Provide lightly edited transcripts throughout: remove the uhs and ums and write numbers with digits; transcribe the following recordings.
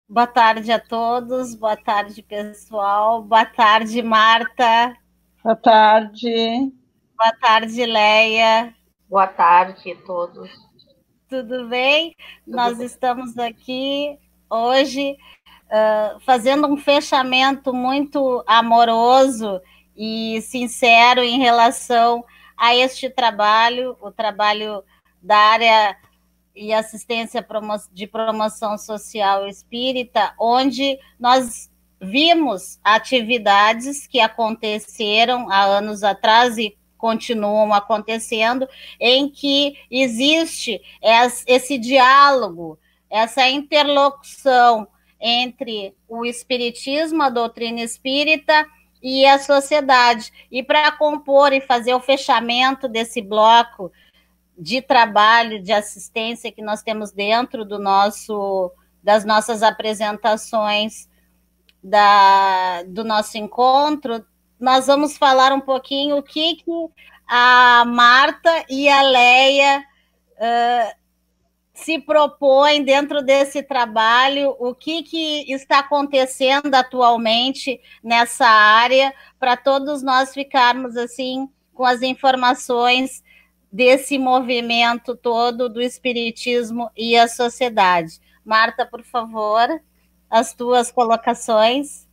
Boa tarde a todos, boa tarde, pessoal. Boa tarde, Marta. Boa tarde. Boa tarde, Leia. Boa tarde a todos. Tudo bem? Nós bem. Estamos aqui hoje fazendo um fechamento muito amoroso e sincero em relação a este trabalho, o trabalho da área e assistência de promoção social espírita, onde nós vimos atividades que aconteceram há anos atrás e continuam acontecendo, em que existe esse diálogo, essa interlocução entre o espiritismo, a doutrina espírita e a sociedade. E para compor e fazer o fechamento desse bloco de trabalho, de assistência que nós temos dentro das nossas apresentações do nosso encontro, nós vamos falar um pouquinho o que a Marta e a Leia se propõem dentro desse trabalho, o que está acontecendo atualmente nessa área, para todos nós ficarmos assim com as informações desse movimento todo do espiritismo e a sociedade. Marta, por favor, as tuas colocações.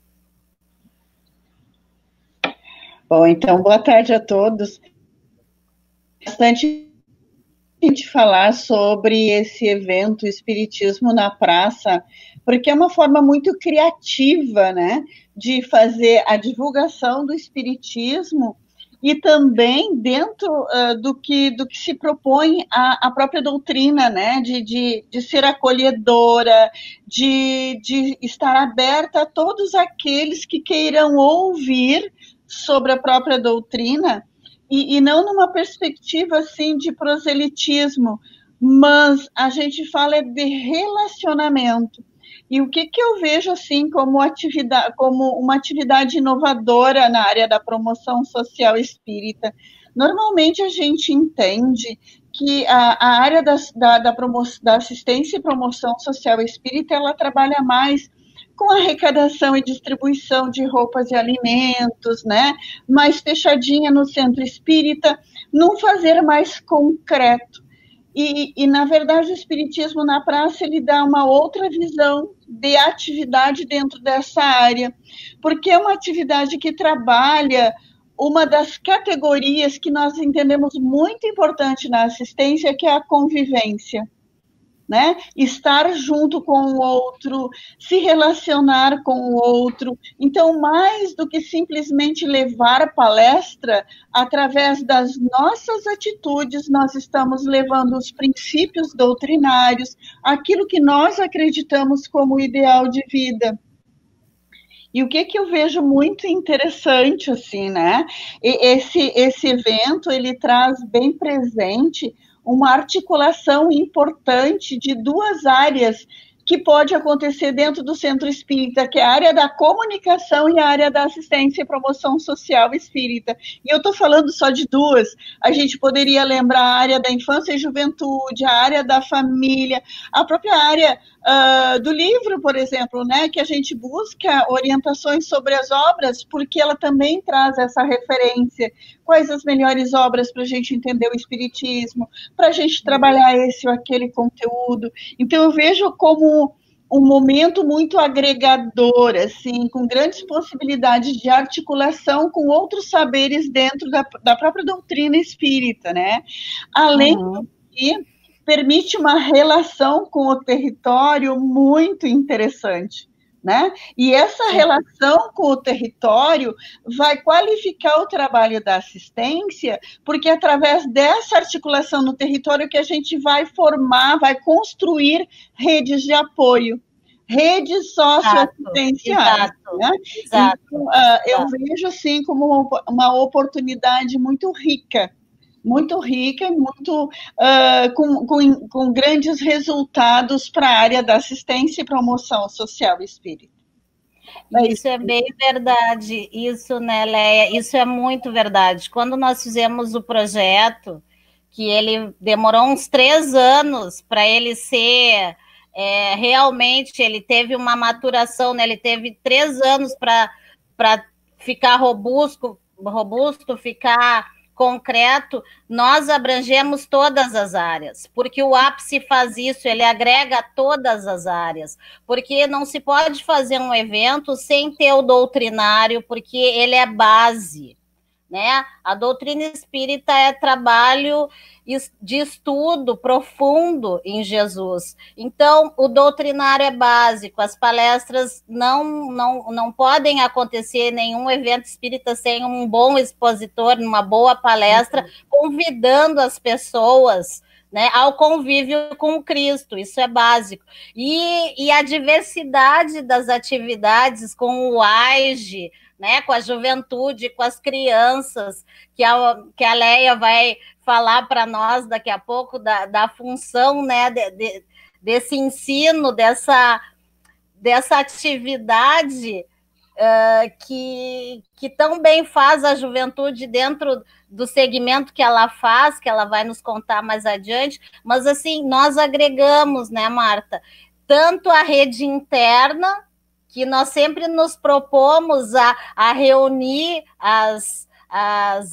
Bom, então, boa tarde a todos. Bastante gente falar sobre esse evento Espiritismo na Praça, porque é uma forma muito criativa, né, de fazer a divulgação do espiritismo e também dentro do que se propõe a própria doutrina, né, de ser acolhedora, de estar aberta a todos aqueles que queiram ouvir sobre a própria doutrina, e não numa perspectiva assim de proselitismo, mas a gente fala de relacionamento. E o que eu vejo assim como uma atividade inovadora na área da promoção social espírita? Normalmente a gente entende que a área da assistência e promoção social espírita, ela trabalha mais com arrecadação e distribuição de roupas e alimentos, né? Mais fechadinha no centro espírita, num fazer mais concreto. E, na verdade, o Espiritismo na Praça, ele dá uma outra visão de atividade dentro dessa área, porque é uma atividade que trabalha uma das categorias que nós entendemos muito importante na assistência, que é a convivência. Né? Estar junto com o outro, se relacionar com o outro. Então, mais do que simplesmente levar palestra, através das nossas atitudes, nós estamos levando os princípios doutrinários, aquilo que nós acreditamos como ideal de vida. E o que eu vejo muito interessante, assim, né? Esse evento, ele traz bem presente uma articulação importante de duas áreas que pode acontecer dentro do centro espírita, que é a área da comunicação e a área da assistência e promoção social espírita. E eu estou falando só de duas. A gente poderia lembrar a área da infância e juventude, a área da família, a própria área do livro, por exemplo, né, que a gente busca orientações sobre as obras, porque ela também traz essa referência. Quais as melhores obras para a gente entender o espiritismo, para a gente trabalhar esse ou aquele conteúdo. Então, eu vejo como um momento muito agregador, assim, com grandes possibilidades de articulação com outros saberes dentro da própria doutrina espírita, né? Além do que permite uma relação com o território muito interessante. Né? E essa relação com o território vai qualificar o trabalho da assistência, porque é através dessa articulação no território que a gente vai formar, vai construir redes de apoio, redes socioassistenciais. Né? Exato. Então, eu vejo assim como uma oportunidade muito rica e muito com grandes resultados para a área da assistência e promoção social espírita. Isso é bem verdade, isso, né, Leia? Isso é muito verdade. Quando nós fizemos o projeto, que ele demorou uns 3 anos para ele ser realmente ele teve uma maturação, né? Ele teve 3 anos para ficar robusto, ficar concreto. Nós abrangemos todas as áreas, porque o ápice faz isso, ele agrega todas as áreas, porque não se pode fazer um evento sem ter o doutrinário, porque ele é base, né? A doutrina espírita é trabalho de estudo profundo em Jesus. Então, o doutrinário é básico, as palestras não podem acontecer nenhum evento espírita sem um bom expositor, uma boa palestra, convidando as pessoas, né, ao convívio com Cristo, isso é básico. E a diversidade das atividades com o AIGE, né, com a juventude, com as crianças, que a Leia vai falar para nós daqui a pouco da função, né, desse ensino, dessa atividade que tão bem faz a juventude dentro do segmento que ela faz, que ela vai nos contar mais adiante, mas assim, nós agregamos, né, Marta, tanto a rede interna, que nós sempre nos propomos a reunir as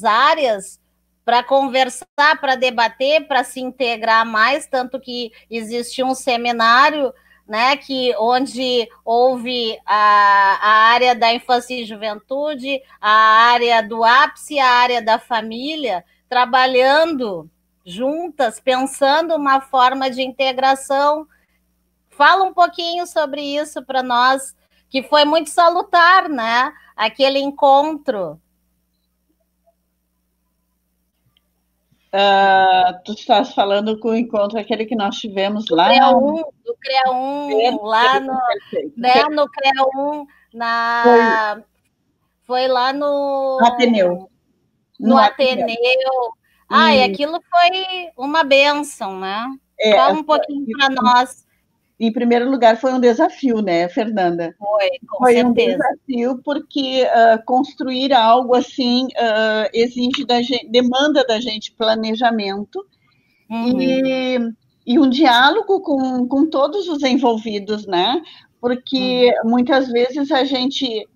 áreas para conversar, para debater, para se integrar mais, tanto que existe um seminário, né, onde houve a área da infância e juventude, a área do ápice, a área da família, trabalhando juntas, pensando uma forma de integração. Fala um pouquinho sobre isso para nós, que foi muito salutar, né? Aquele encontro. Tu estás falando com o encontro aquele que nós tivemos lá do CREA 1, lá no CREA 1, foi lá no Ateneu. No Ateneu. E aquilo foi uma bênção, né? Fala um pouquinho para nós. Em primeiro lugar, foi um desafio, né, Fernanda? Foi certeza. Um desafio porque construir algo assim exige demanda da gente planejamento e um diálogo com todos os envolvidos, né? Porque muitas vezes a gente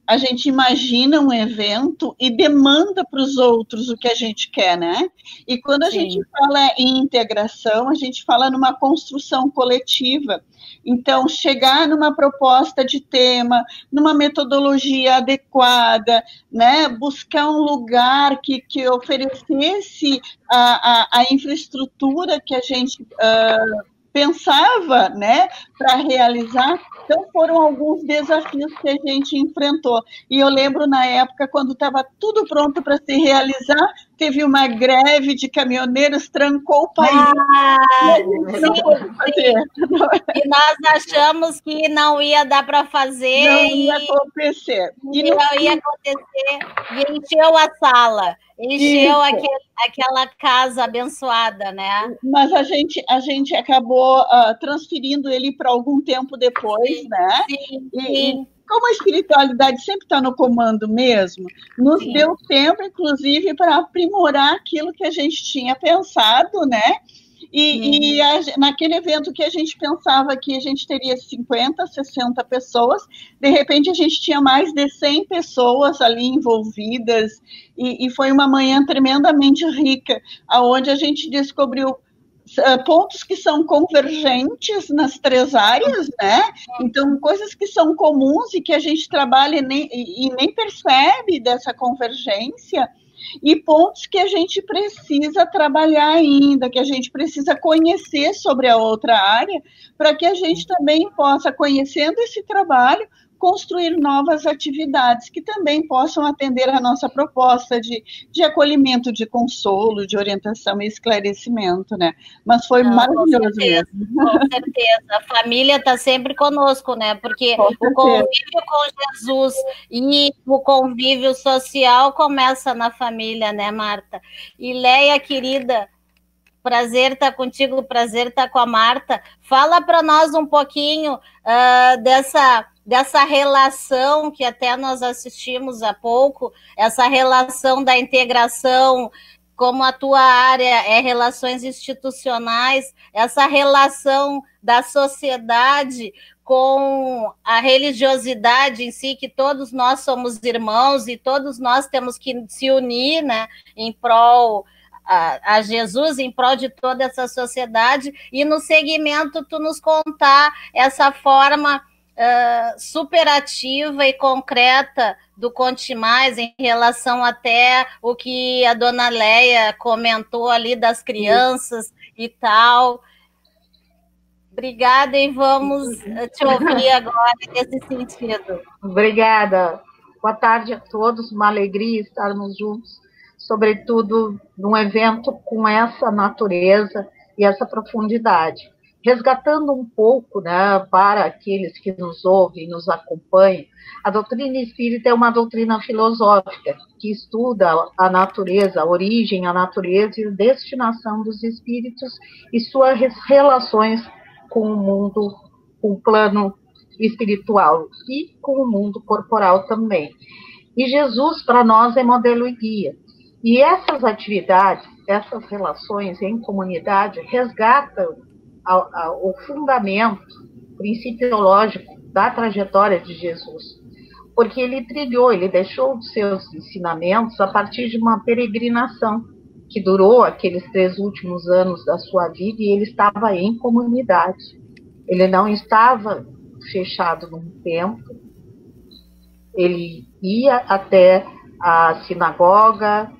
imagina um evento e demanda para os outros o que a gente quer, né? E quando a gente fala em integração, a gente fala numa construção coletiva. Então, chegar numa proposta de tema, numa metodologia adequada, né? Buscar um lugar que oferecesse a infraestrutura que a gente pensava, né, para realizar. Então, foram alguns desafios que a gente enfrentou. E eu lembro, na época, quando estava tudo pronto para se realizar, teve uma greve de caminhoneiros, trancou o país. E nós achamos que não ia dar para fazer. Não ia acontecer. E encheu a sala. Encheu aquela casa abençoada, né? Mas a gente acabou transferindo ele para algum tempo depois, né? Sim. Como a espiritualidade sempre está no comando mesmo, nos deu tempo, inclusive, para aprimorar aquilo que a gente tinha pensado, né? E naquele evento que a gente pensava que a gente teria 50, 60 pessoas, de repente a gente tinha mais de 100 pessoas ali envolvidas, e foi uma manhã tremendamente rica, onde a gente descobriu pontos que são convergentes nas 3 áreas, né? Então, coisas que são comuns e que a gente trabalha e nem percebe dessa convergência, e pontos que a gente precisa trabalhar ainda, que a gente precisa conhecer sobre a outra área, para que a gente também possa, conhecendo esse trabalho, construir novas atividades que também possam atender a nossa proposta de acolhimento, de consolo, de orientação e esclarecimento, né? Mas foi maravilhoso mesmo. Com certeza. A família está sempre conosco, né? Porque o convívio com Jesus e o convívio social começa na família, né, Marta? E Leia, querida, prazer estar contigo, prazer estar com a Marta. Fala para nós um pouquinho dessa relação que até nós assistimos há pouco, essa relação da integração como a tua área é relações institucionais, essa relação da sociedade com a religiosidade em si, que todos nós somos irmãos e todos nós temos que se unir, né, em prol a Jesus, em prol de toda essa sociedade, e no segmento tu nos contar essa forma superativa e concreta do Conte Mais em relação até o que a dona Leia comentou ali das crianças e tal. Obrigada, e vamos te ouvir agora nesse sentido. Obrigada. Boa tarde a todos, uma alegria estarmos juntos, sobretudo num evento com essa natureza e essa profundidade. Resgatando um pouco, né, para aqueles que nos ouvem, nos acompanham, a doutrina espírita é uma doutrina filosófica que estuda a natureza, a origem, a natureza e a destinação dos espíritos e suas relações com o mundo, com o plano espiritual e com o mundo corporal também. E Jesus, para nós, é modelo e guia. E essas atividades, essas relações em comunidade resgatam o fundamento, o princípio teológico da trajetória de Jesus. Porque ele trilhou, ele deixou os seus ensinamentos a partir de uma peregrinação que durou aqueles 3 últimos anos da sua vida, e ele estava em comunidade. Ele não estava fechado num templo, ele ia até a sinagoga,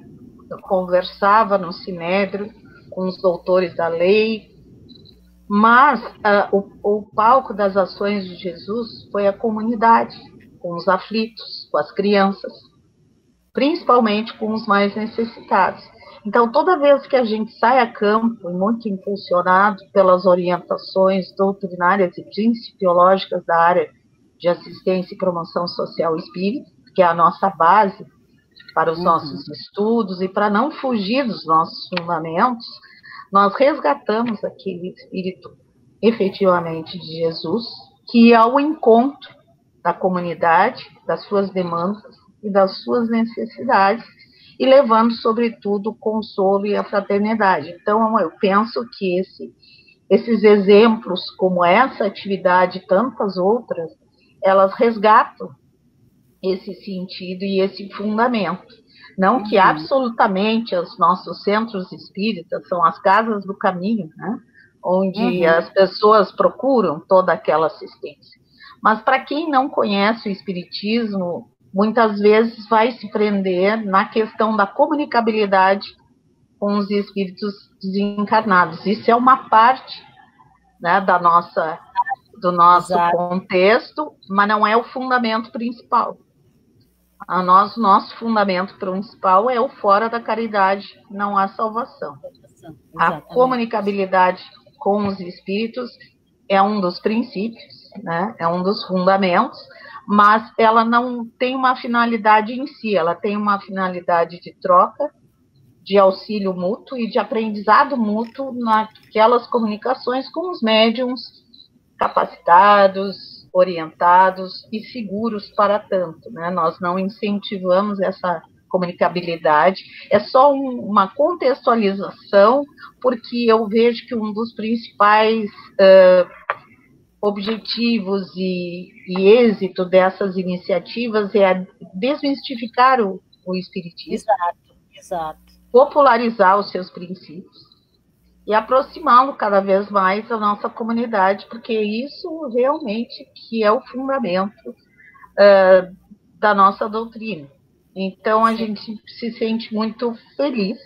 conversava no sinédrio com os doutores da lei, mas o palco das ações de Jesus foi a comunidade, com os aflitos, com as crianças, principalmente com os mais necessitados. Então, toda vez que a gente sai a campo, muito impulsionado pelas orientações doutrinárias e principiológicas da área de assistência e promoção social espírita, que é a nossa base para os nossos estudos e para não fugir dos nossos fundamentos, nós resgatamos aquele espírito efetivamente de Jesus, que é ao encontro da comunidade, das suas demandas e das suas necessidades, e levando, sobretudo, o consolo e a fraternidade. Então, eu penso que esses exemplos, como essa atividade e tantas outras, elas resgatam esse sentido e esse fundamento. Não que absolutamente os nossos centros espíritas são as casas do caminho, né? Onde as pessoas procuram toda aquela assistência. Mas para quem não conhece o espiritismo, muitas vezes vai se prender na questão da comunicabilidade com os espíritos desencarnados. Isso é uma parte, né, do nosso contexto, mas não é o fundamento principal. Nosso fundamento principal é o fora da caridade, não há salvação. A comunicabilidade com os espíritos é um dos princípios, né? É um dos fundamentos, mas ela não tem uma finalidade em si, ela tem uma finalidade de troca, de auxílio mútuo e de aprendizado mútuo naquelas comunicações com os médiums capacitados, orientados e seguros para tanto, né? Nós não incentivamos essa comunicabilidade, é só uma contextualização, porque eu vejo que um dos principais objetivos e êxito dessas iniciativas é desmistificar o espiritismo, Exato. popularizar os seus princípios e aproximá-lo cada vez mais da nossa comunidade, porque isso realmente que é o fundamento da nossa doutrina. Então, a gente se sente muito feliz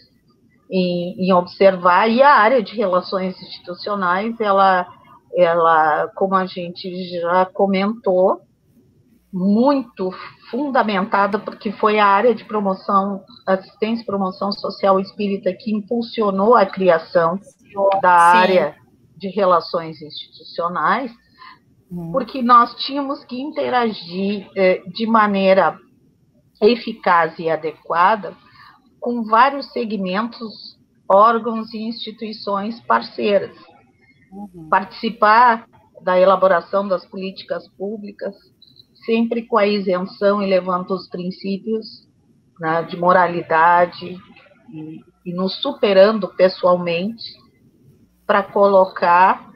em observar, e a área de relações institucionais, ela, como a gente já comentou, muito fundamentada, porque foi a área de promoção, assistência e promoção social espírita que impulsionou a criação da área de relações institucionais, porque nós tínhamos que interagir de maneira eficaz e adequada com vários segmentos, órgãos e instituições parceiras. Participar da elaboração das políticas públicas, sempre com a isenção e levando os princípios, né, de moralidade e nos superando pessoalmente para colocar,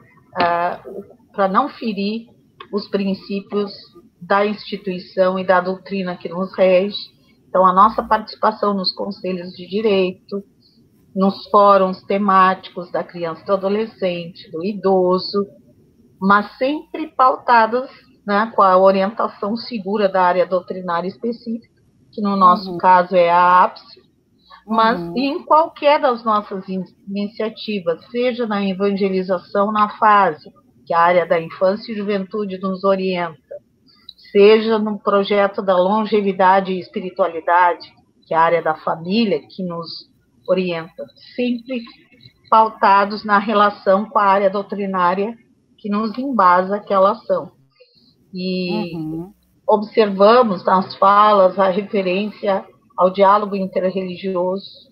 para não ferir os princípios da instituição e da doutrina que nos rege. Então, a nossa participação nos conselhos de direito, nos fóruns temáticos da criança e do adolescente, do idoso, mas sempre pautados, né, com a orientação segura da área doutrinária específica, que no nosso caso é a APSE, mas em qualquer das nossas iniciativas, seja na evangelização na fase, que a área da infância e juventude nos orienta, seja no projeto da longevidade e espiritualidade, que é a área da família que nos orienta, sempre pautados na relação com a área doutrinária que nos embasa aquela ação. E observamos nas falas a referência ao diálogo interreligioso,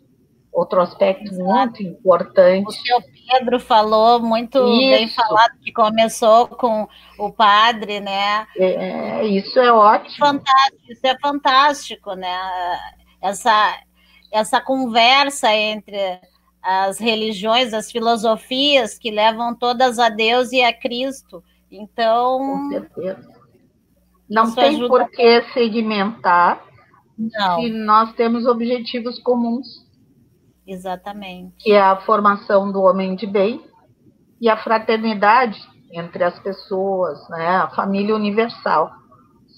outro aspecto muito importante. O seu Pedro falou muito bem falado, que começou com o padre, né? Isso é ótimo. Isso é fantástico, né? Essa conversa entre as religiões, as filosofias que levam todas a Deus e a Cristo. Então, com certeza. Não tem por que segmentar se nós temos objetivos comuns. Exatamente. Que é a formação do homem de bem e a fraternidade entre as pessoas, né? A família universal,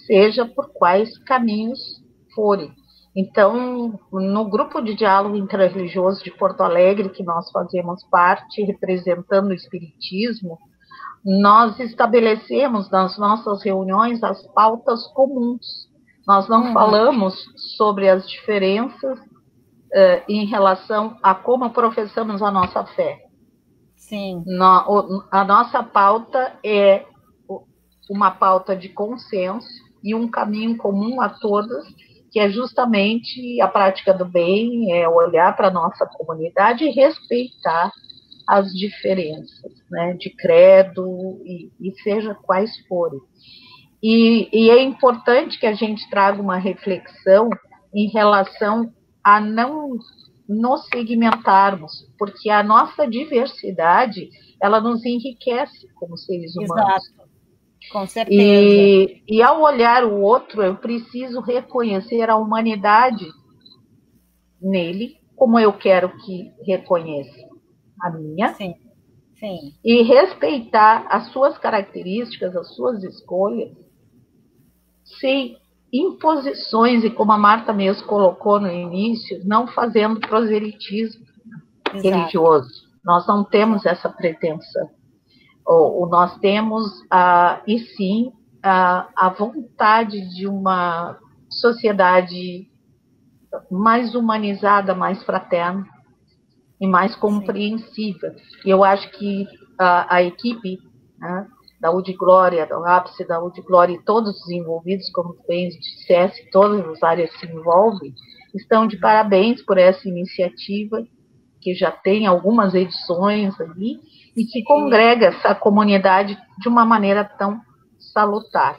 seja por quais caminhos forem. Então, no grupo de diálogo interreligioso de Porto Alegre, que nós fazemos parte, representando o Espiritismo, nós estabelecemos nas nossas reuniões as pautas comuns. Nós não falamos sobre as diferenças em relação a como professamos a nossa fé. Sim. A nossa pauta é uma pauta de consenso e um caminho comum a todas, que é justamente a prática do bem, é olhar para a nossa comunidade e respeitar as diferenças, né, de credo e seja quais forem. E é importante que a gente traga uma reflexão em relação a não nos segmentarmos, porque a nossa diversidade, ela nos enriquece como seres humanos. Exato, com certeza. E ao olhar o outro, eu preciso reconhecer a humanidade nele, como eu quero que reconheça a minha. Sim, sim. E respeitar as suas características, as suas escolhas, sem imposições, e como a Marta mesmo colocou no início, não fazendo proselitismo religioso. Nós não temos essa pretensão. Nós temos, e sim, a vontade de uma sociedade mais humanizada, mais fraterna e mais compreensiva. E eu acho que a equipe, né, da UD Glória, da ápice da UD Glória e todos os envolvidos, como bem dissesse, todas as áreas se envolvem, estão de parabéns por essa iniciativa, que já tem algumas edições ali, e que congrega essa comunidade de uma maneira tão salutar.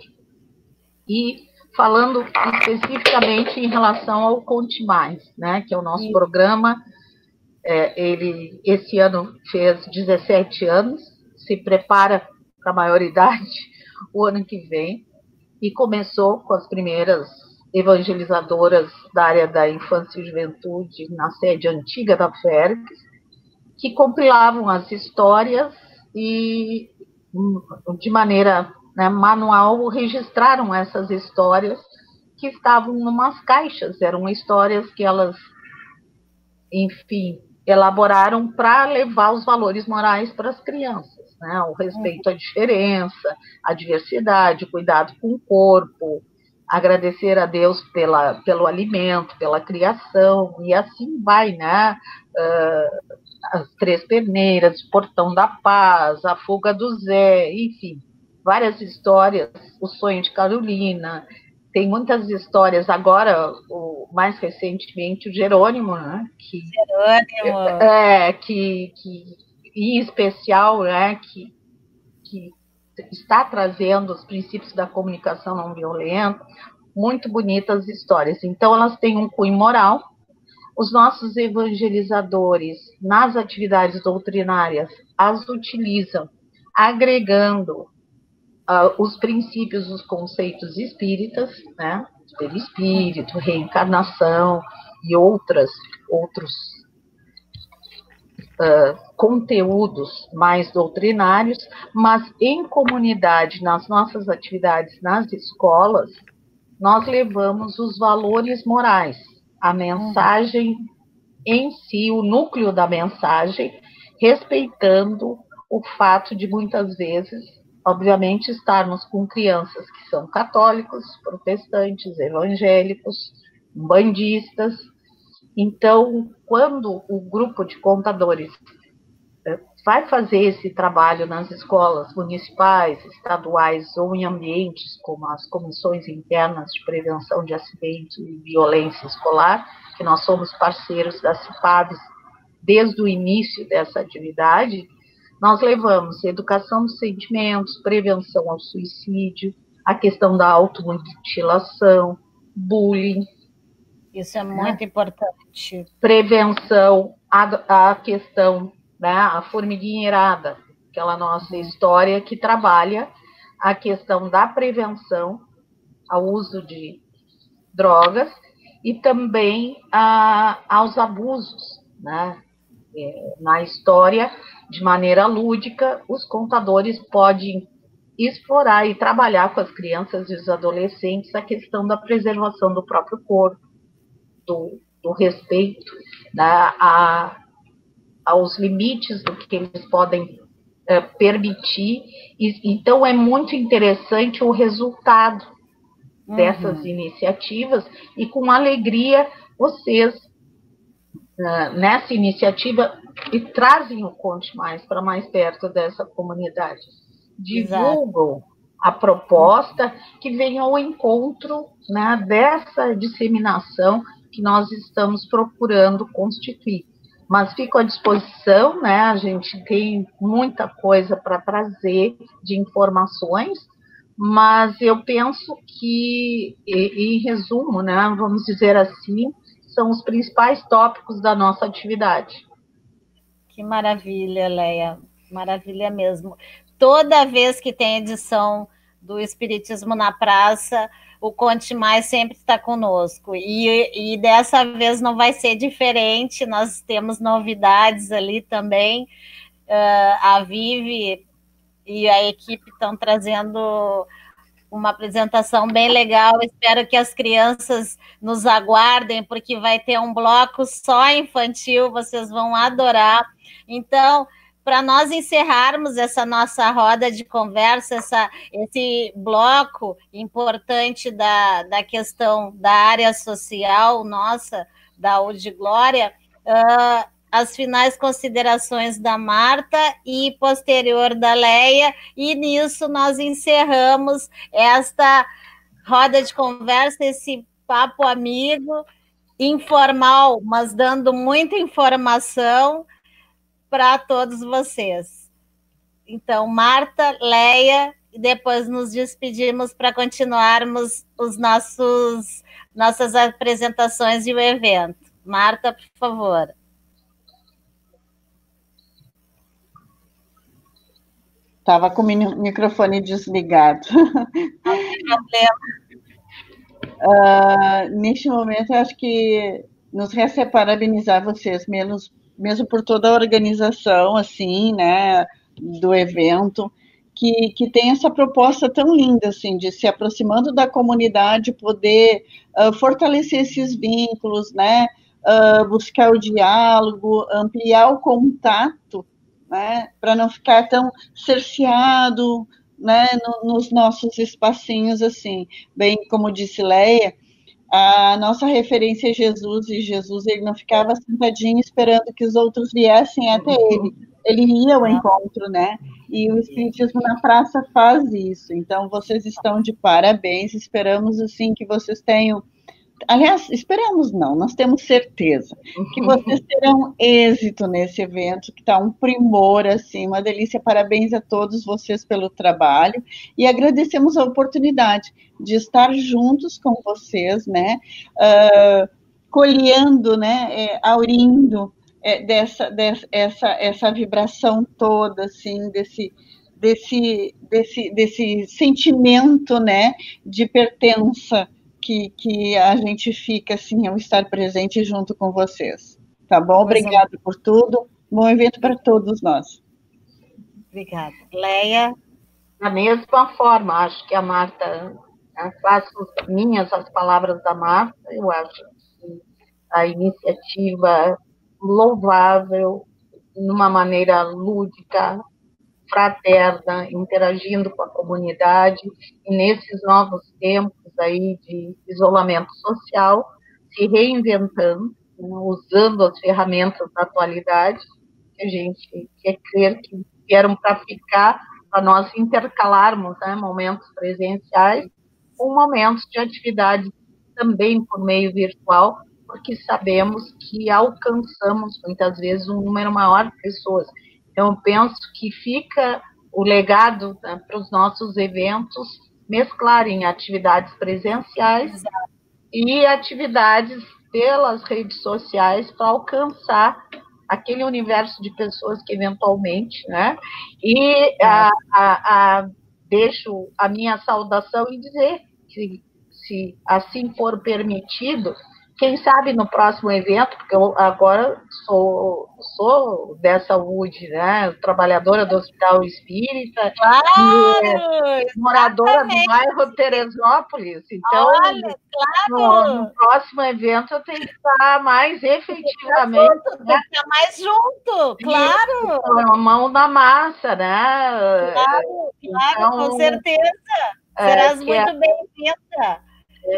E falando especificamente em relação ao Conte Mais, né, que é o nosso programa, ele esse ano fez 17 anos, se prepara para a maioridade o ano que vem, e começou com as primeiras evangelizadoras da área da infância e juventude na sede antiga da FERC, que compilavam as histórias e, de maneira, né, manual, registraram essas histórias que estavam em umas caixas. Eram histórias que elas, enfim, elaboraram para levar os valores morais para as crianças, né? O respeito à diferença, à diversidade, o cuidado com o corpo, agradecer a Deus pelo alimento, pela criação, e assim vai, né? As Três Peneiras, o Portão da Paz, a Fuga do Zé, enfim, várias histórias, o Sonho de Carolina. Tem muitas histórias agora, mais recentemente, o Jerônimo, né? Que em especial, né? Que está trazendo os princípios da comunicação não violenta, muito bonitas histórias. Então, elas têm um cunho moral, Os nossos evangelizadores, nas atividades doutrinárias, as utilizam agregando os princípios, os conceitos espíritas, né? Perispírito, reencarnação e outros conteúdos mais doutrinários, mas em comunidade, nas nossas atividades nas escolas, nós levamos os valores morais, a mensagem em si, o núcleo da mensagem, respeitando o fato de muitas vezes, obviamente, estarmos com crianças que são católicos, protestantes, evangélicos, umbandistas. Então, quando o grupo de contadores vai fazer esse trabalho nas escolas municipais, estaduais ou em ambientes como as comissões internas de prevenção de acidentes e violência escolar, que nós somos parceiros da CIPAVES desde o início dessa atividade, nós levamos educação dos sentimentos, prevenção ao suicídio, a questão da automutilação, bullying. Isso é muito importante. Prevenção, a questão, né, a formiguinha irada, aquela nossa história que trabalha a questão da prevenção ao uso de drogas e também aos abusos, né? Na história, de maneira lúdica, os contadores podem explorar e trabalhar com as crianças e os adolescentes a questão da preservação do próprio corpo, do respeito, né, aos limites do que eles podem permitir. Então, é muito interessante o resultado dessas iniciativas e, com alegria, vocês, nessa iniciativa, e trazem o Conte Mais para mais perto dessa comunidade. Divulgam a proposta que vem ao encontro, né, dessa disseminação que nós estamos procurando constituir. Mas fico à disposição, né, a gente tem muita coisa para trazer de informações, mas eu penso que, em resumo, né, vamos dizer assim, são os principais tópicos da nossa atividade. Que maravilha, Leia, maravilha mesmo. Toda vez que tem edição do Espiritismo na Praça, o Conte Mais sempre está conosco, e dessa vez não vai ser diferente, nós temos novidades ali também, a Vivi e a equipe estão trazendo uma apresentação bem legal, espero que as crianças nos aguardem, porque vai ter um bloco só infantil, vocês vão adorar. Então, para nós encerrarmos essa nossa roda de conversa, esse bloco importante da questão da área social nossa, da UD Glória, as finais considerações da Marta e posterior da Leia, e nisso nós encerramos esta roda de conversa, esse papo amigo, informal, mas dando muita informação para todos vocês. Então, Marta, Leia, e depois nos despedimos para continuarmos nossas apresentações e o evento. Marta, por favor. Estava com o microfone desligado. Não tem problema. Neste momento, eu acho que nos resta parabenizar vocês, mesmo por toda a organização, assim, né, do evento, que tem essa proposta tão linda, assim, de se aproximando da comunidade, poder fortalecer esses vínculos, né, buscar o diálogo, ampliar o contato, né, para não ficar tão cerceado, né, nos nossos espacinhos, assim. Bem, como disse Leia, a nossa referência é Jesus, e Jesus, ele não ficava sentadinho esperando que os outros viessem até ele ia ao encontro, né, e o Espiritismo na Praça faz isso. Então, vocês estão de parabéns, esperamos, assim, que vocês tenham, aliás, esperamos não, nós temos certeza que vocês terão êxito nesse evento, que está um primor, assim, uma delícia. Parabéns a todos vocês pelo trabalho, e agradecemos a oportunidade de estar juntos com vocês, né, colhendo, né, aurindo essa vibração toda, assim, desse sentimento, né, de pertença que a gente fica, assim, ao estar presente junto com vocês. Tá bom? Obrigada por tudo. Bom evento para todos nós. Obrigada. Leia? Da mesma forma, acho que a Marta, faço minhas as palavras da Marta, eu acho que a iniciativa louvável, numa maneira lúdica, fraterna, interagindo com a comunidade, e nesses novos tempos aí de isolamento social, se reinventando, né, usando as ferramentas da atualidade, que a gente quer crer que vieram para ficar, para nós intercalarmos, né, momentos presenciais com momentos de atividade também por meio virtual, porque sabemos que alcançamos muitas vezes um número maior de pessoas. Então, eu penso que fica o legado, né, para os nossos eventos mesclarem atividades presenciais e atividades pelas redes sociais para alcançar aquele universo de pessoas que eventualmente, né? E deixo a minha saudação e dizer que, se assim for permitido, quem sabe no próximo evento, porque eu agora sou dessa UD, né, trabalhadora do Hospital Espírita, claro, e moradora do bairro Teresópolis. Então, olha, claro, no próximo evento eu tenho que estar mais efetivamente, né? Estar mais junto, claro. Com a mão na massa, né? Claro, então, com certeza. Serás muito bem-vinda.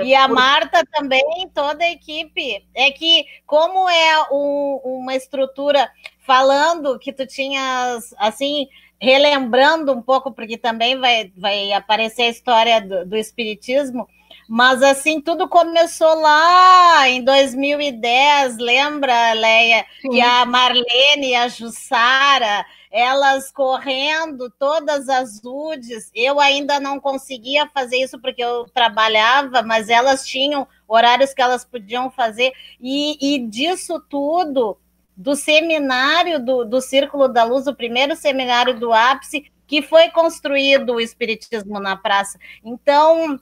E a Marta também, toda a equipe. É que, como é uma estrutura, falando que tu tinhas, assim, relembrando um pouco, porque também vai aparecer a história do espiritismo, mas, assim, tudo começou lá em 2010, lembra, Leia? Sim. Que a Marlene e a Jussara, elas correndo todas as UDs, eu ainda não conseguia fazer isso porque eu trabalhava, mas elas tinham horários que elas podiam fazer, e disso tudo, do seminário do Círculo da Luz, o primeiro seminário do ápice, que foi construído o Espiritismo na Praça. Então,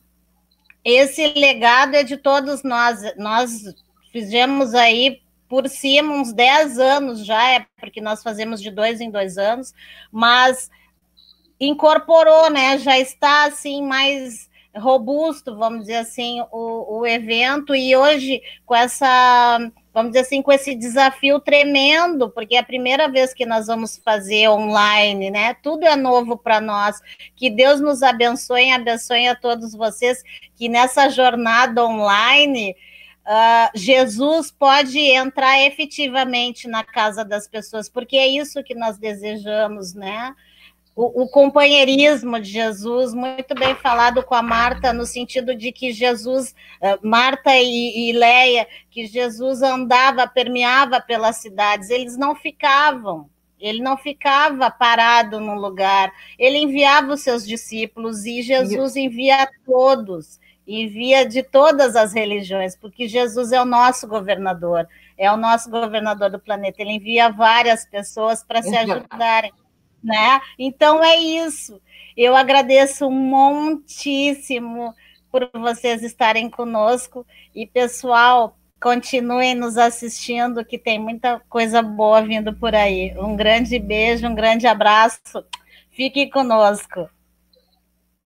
esse legado é de todos nós. Nós fizemos aí por cima uns 10 anos já, porque nós fazemos de 2 em 2 anos, mas incorporou, né? Já está assim mais robusto, vamos dizer assim, o evento, e hoje com essa, vamos dizer assim, com esse desafio tremendo, porque é a primeira vez que nós vamos fazer online, né? Tudo é novo para nós. Que Deus nos abençoe a todos vocês, que nessa jornada online Jesus pode entrar efetivamente na casa das pessoas, porque é isso que nós desejamos, né? O companheirismo de Jesus, muito bem falado com a Marta, no sentido de que Jesus, Marta e Leia, que Jesus andava, permeava pelas cidades, eles não ficavam, ele não ficava parado num lugar, ele enviava os seus discípulos, e Jesus envia a todos, envia de todas as religiões, porque Jesus é o nosso governador do planeta, ele envia várias pessoas para se ajudarem. Né? Então é isso. Eu agradeço muitíssimo por vocês estarem conosco, e pessoal, continuem nos assistindo, que tem muita coisa boa vindo por aí. Um grande beijo, um grande abraço. Fique conosco.